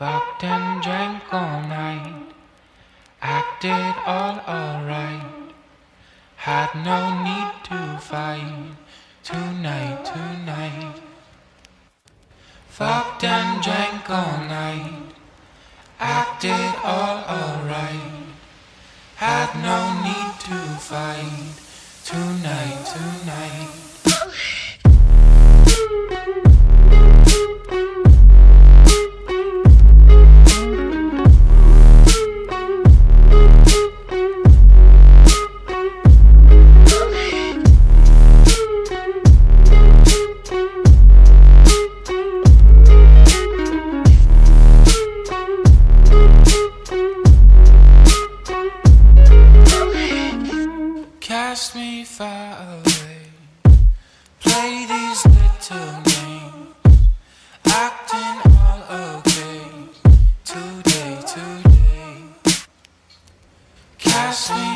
Fucked and drank all night, acted all alright. Had no need to fight tonight, tonight. Fucked and drank all night, acted all alright. Had no need to fight tonight, tonight. Cast me far away, play these little games, acting all okay, today, today. Cast me